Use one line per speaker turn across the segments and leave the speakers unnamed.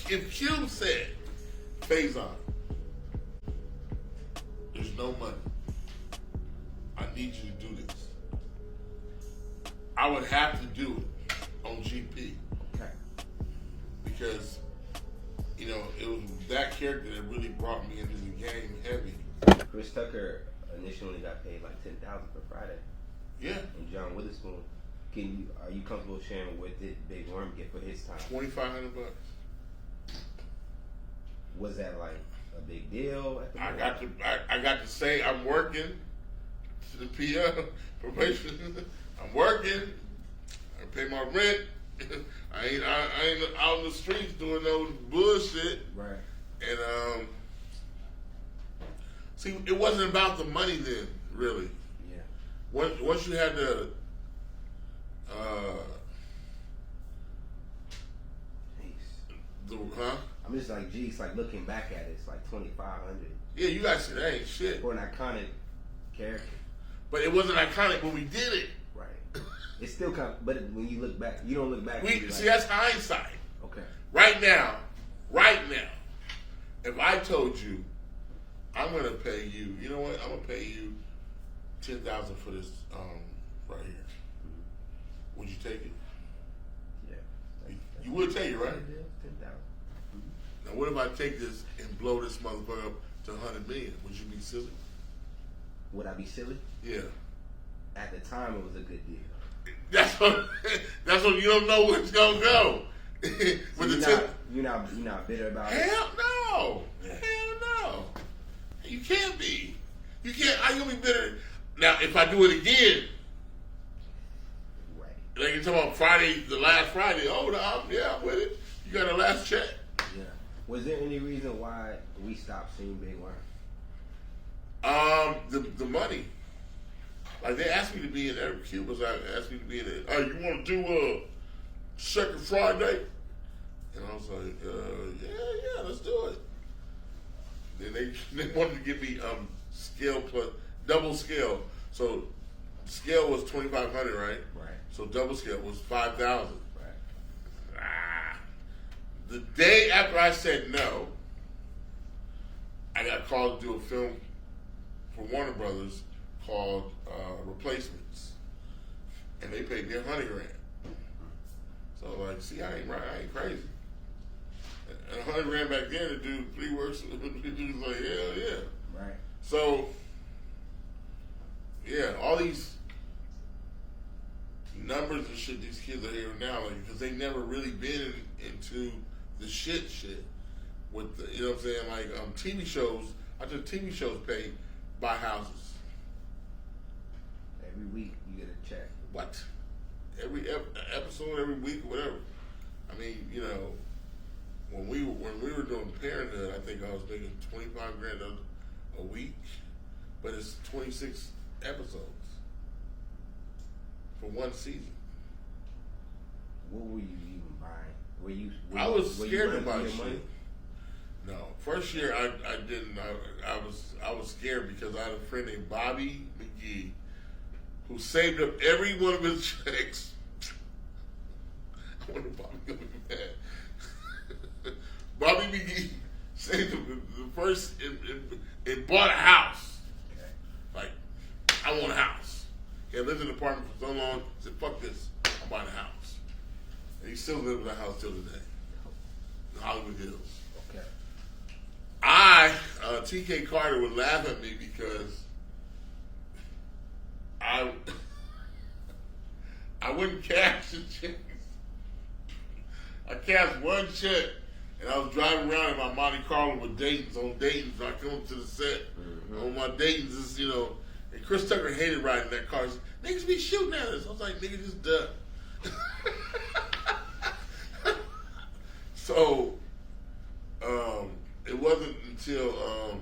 if Cube said, Faizon, there's no money. I need you to do this. I would have to do it on GP.
Okay.
Because, you know, it was that character that really brought me into the game heavy.
Chris Tucker initially got paid like $10,000 for Friday.
Yeah.
And John Witherspoon, are you comfortable sharing what did Big Worm get for his time?
$2,500.
Was that like a big deal? At the
I got to say I'm working to the PR probation. I'm working. I pay my rent. I ain't out in the streets doing no bullshit.
Right.
And see, it wasn't about the money then, really.
Yeah.
Once you had the
I'm just like, geez, like looking back at it, it's like 2,500.
Yeah, you guys say that ain't shit.
For an iconic character.
But it wasn't iconic when we did it.
Right. It's still kind of, but when you look back, you don't look back.
See, that's hindsight.
Okay.
Right now, if I told you, I'm gonna pay you, you know what? I'm gonna pay you $10,000 for this right here. Mm-hmm. Would you take it?
Yeah.
You would take it, right?
$10,000.
Now, what if I take this and blow this motherfucker up to 100 million? Would you be silly?
Would I be silly?
Yeah.
At the time, it was a good deal.
That's what you don't know where it's gonna go.
So you're not bitter about it?
Hell no. Yeah. Hell no. You can't be. You can't. How you gonna be bitter? Now, if I do it again,
right?
Like you're talking about Friday, the last Friday. Oh, yeah, I'm with it. You got a last check.
Yeah. Was there any reason why we stopped seeing Big Worm?
The money. Like they asked me to be in every Cubans. Asked me to be in it. Oh, you want to do a second Friday? And I was like, yeah, let's do it. Then they wanted to give me scale plus double scale. So scale was 2,500, right?
Right.
So double scale was 5,000.
Right.
The day after I said no, I got called to do a film for Warner Brothers called Replacements, and they paid me $100,000. So like, see, I ain't crazy. And $100,000 back then to do 3 works, it was like, hell yeah.
Right.
So, yeah, all these numbers and shit these kids are hearing now, like, because they never really been into the shit with the, you know what I'm saying? Like TV shows. I think TV shows pay buy houses.
Every week you get a check.
What? Every episode, every week, whatever. I mean, you know, when we were doing Parenthood, I think I was making $25,000 a week, but it's 26 episodes for one season.
What were you even buying?
I was scared about shit. No, first year I didn't. I was scared because I had a friend named Bobby McGee who saved up every one of his checks. I wonder if Bobby gonna be mad. Bobby McGee saved up the first and bought a house.
Okay.
Like, I want a house. He had lived in an apartment for so long. He said, "Fuck this, I'm buying a house." And he still lives in that house till today. In Hollywood Hills.
Okay.
TK Carter would laugh at me because I wouldn't cash the checks. I cashed one check, and I was driving around in my Monte Carlo with Dayton's on Dayton's. I come up to the set on my Dayton's, is, you know, and Chris Tucker hated riding that car. He said, "Niggas be shooting at us." I was like, "Nigga, just duck." So, it wasn't until I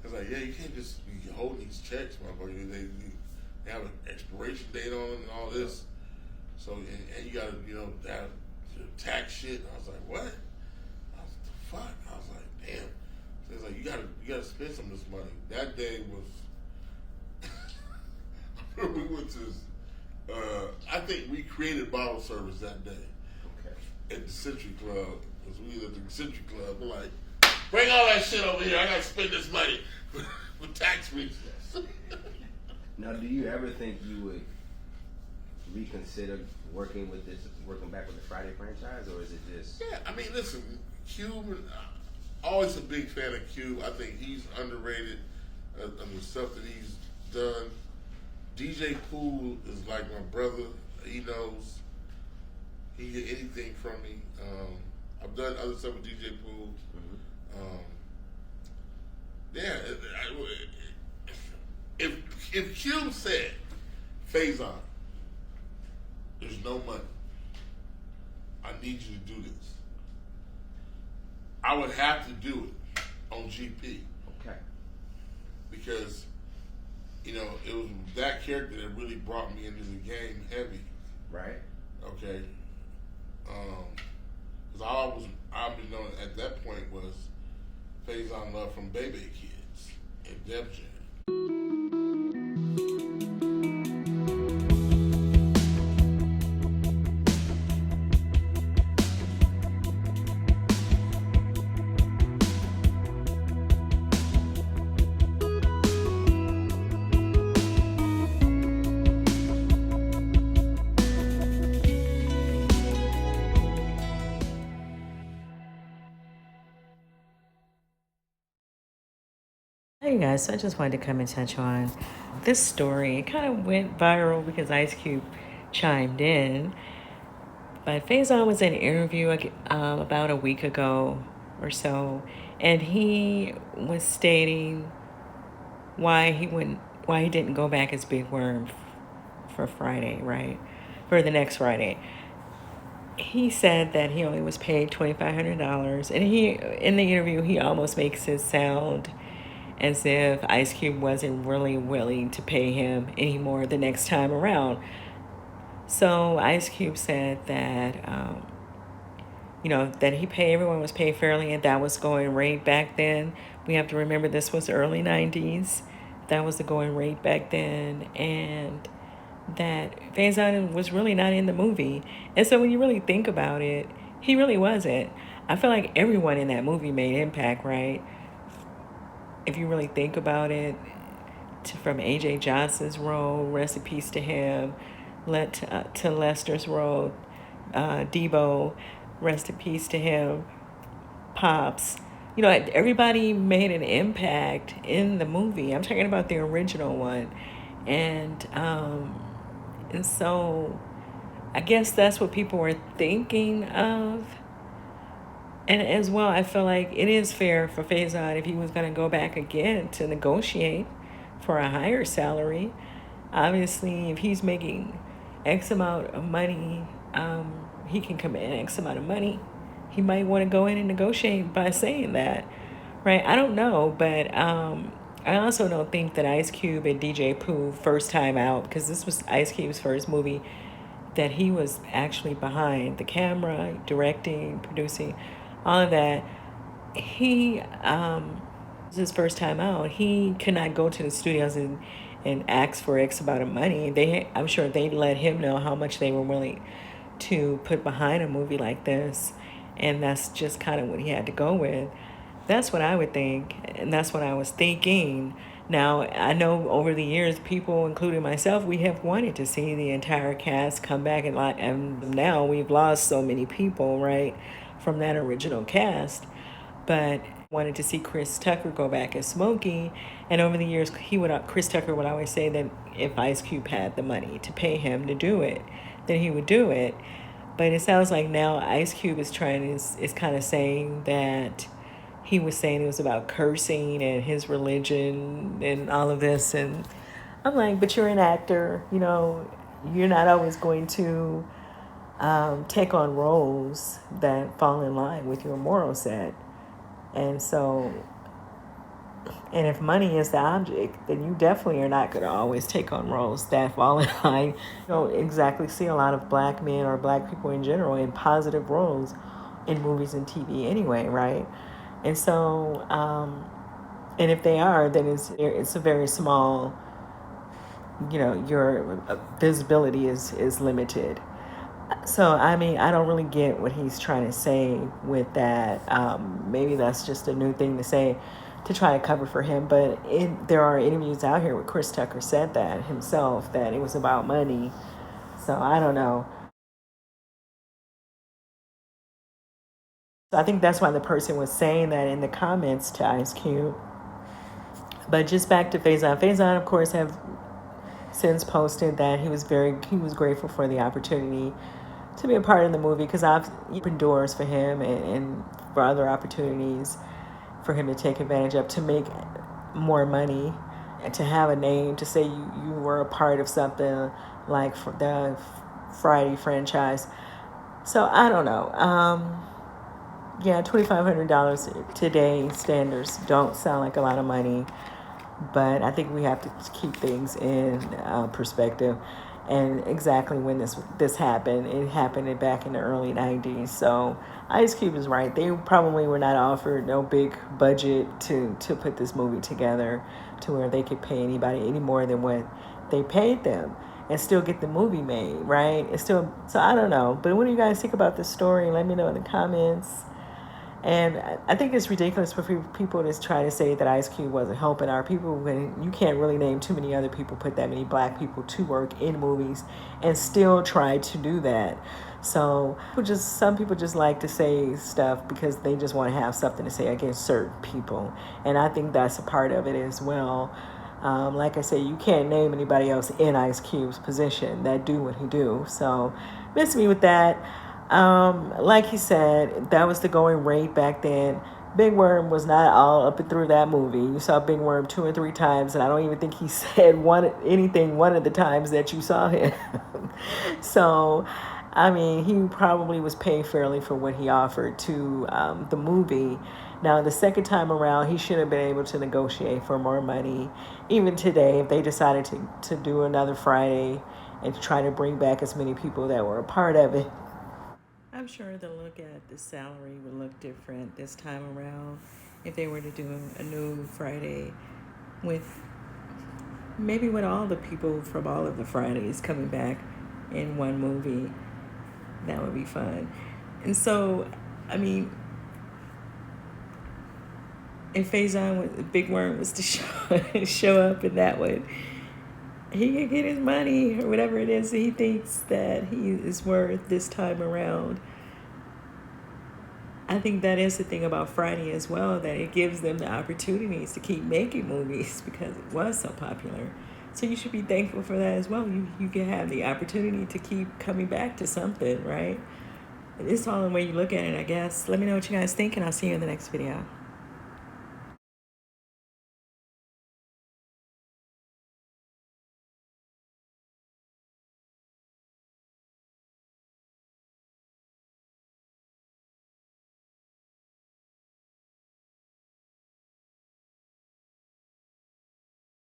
was like, "Yeah, you can't just be holding these checks, motherfucker. They have an expiration date on them and all this. So, and you gotta, you know, have tax shit." And I was like, "What?" I was like, "The fuck?" I was like, "Damn." So it's like, you gotta spend some of this money. That day was, I remember we went to, I think we created bottle service that day.
Okay.
at the Century Club, because we was at the Century Club, we're like, bring all that shit over here. I got to spend this money for tax reasons.
Now, do you ever think you would reconsider working back with the Friday franchise, or is it just?
Yeah, I mean, listen, Cube. Always a big fan of Cube. I think he's underrated on the stuff that he's done. DJ Poole is like my brother. He knows. He get anything from me. I've done other stuff with DJ Poole. Yeah, if Cube said, Faizon, there's no money, I need you to do this, I would have to do it on GP.
Okay.
Because, it was that character that really brought me into the game heavy.
Right.
Okay. Because all I've been knowing at that point was Faizon Love from Baby Kids and Def Jam.
Hey guys, so I just wanted to come and touch on this story. It kind of went viral because Ice Cube chimed in. But Faizon was in an interview about a week ago or so, and he was stating why he didn't go back as Big Worm for Friday, right? For the next Friday. He said that he only was paid $2,500, and in the interview he almost makes it sound as if Ice Cube wasn't really willing to pay him anymore the next time around. So Ice Cube said that, that everyone was paid fairly, and that was going rate back then. We have to remember this was the early 90s. That was the going rate back then, and that Faizon was really not in the movie. And so when you really think about it, he really wasn't. I feel like everyone in that movie made impact, right? If you really think about it, from A.J. Johnson's role, rest in peace to him, to Lester's role, Debo, rest in peace to him, Pops. Everybody made an impact in the movie. I'm talking about the original one. And so I guess that's what people were thinking of. And as well, I feel like it is fair for Faizon, if he was going to go back again, to negotiate for a higher salary. Obviously, if he's making X amount of money, he can command X amount of money. He might want to go in and negotiate by saying that, right? I don't know, but I also don't think that Ice Cube and DJ Pooh, first time out, because this was Ice Cube's first movie that he was actually behind the camera, directing, producing, all of that. He, his first time out, he could not go to the studios and ask for X amount of money. I'm sure they let him know how much they were willing to put behind a movie like this, and that's just kind of what he had to go with. That's what I would think, and that's what I was thinking. Now, I know over the years, people, including myself, we have wanted to see the entire cast come back, and now we've lost so many people, right, from that original cast. But wanted to see Chris Tucker go back as Smokey, and over the years, Chris Tucker would always say that if Ice Cube had the money to pay him to do it, then he would do it. But it sounds like now Ice Cube is kind of saying that he was saying it was about cursing and his religion and all of this. And I'm like, but you're an actor, you're not always going to take on roles that fall in line with your moral set. And so, and if money is the object, then you definitely are not going to always take on roles that fall in line. You don't exactly see a lot of black men or black people in general in positive roles in movies and TV anyway, right? And so, and if they are, then it's a very small, your visibility is limited. So, I mean, I don't really get what he's trying to say with that. Maybe that's just a new thing to say to try to cover for him. But there are interviews out here where Chris Tucker said that himself, that it was about money. So, I don't know. So I think that's why the person was saying that in the comments to Ice Cube. But just back to Faizon. Faizon, of course, have since posted that he was grateful for the opportunity to be a part of the movie, because I've opened doors for him and for other opportunities for him to take advantage of, to make more money and to have a name, to say you were a part of something like the Friday franchise. So I don't know. Yeah, $2,500 today standards don't sound like a lot of money, but I think we have to keep things in perspective. And exactly when this happened, it happened back in the early 90s. So Ice Cube is right. They probably were not offered no big budget to put this movie together to where they could pay anybody any more than what they paid them and still get the movie made, right? It's still, so I don't know. But what do you guys think about this story? Let me know in the comments. And I think it's ridiculous for people to try to say that Ice Cube wasn't helping our people when you can't really name too many other people, put that many black people to work in movies and still try to do that. So some people just like to say stuff because they just want to have something to say against certain people. And I think that's a part of it as well. Like I said, you can't name anybody else in Ice Cube's position that do what he do. So miss me with that. Like he said, that was the going rate back then. Big Worm was not all up and through that movie. You saw Big Worm 2 or 3 times, and I don't even think he said anything one of the times that you saw him. So, I mean, he probably was paid fairly for what he offered to the movie. Now, the second time around, he should have been able to negotiate for more money. Even today, if they decided to do another Friday and try to bring back as many people that were a part of it, I'm sure the look at the salary would look different this time around if they were to do a new Friday with all the people from all of the Fridays coming back in one movie. That would be fun. And so, I mean, if Big Worm was to show up in that one, he could get his money or whatever it is that he thinks that he is worth this time around. I think that is the thing about Friday as well, that it gives them the opportunities to keep making movies because it was so popular. So you should be thankful for that as well. You can have the opportunity to keep coming back to something, right? It's all the way you look at it, I guess. Let me know what you guys think, and I'll see you in the next video.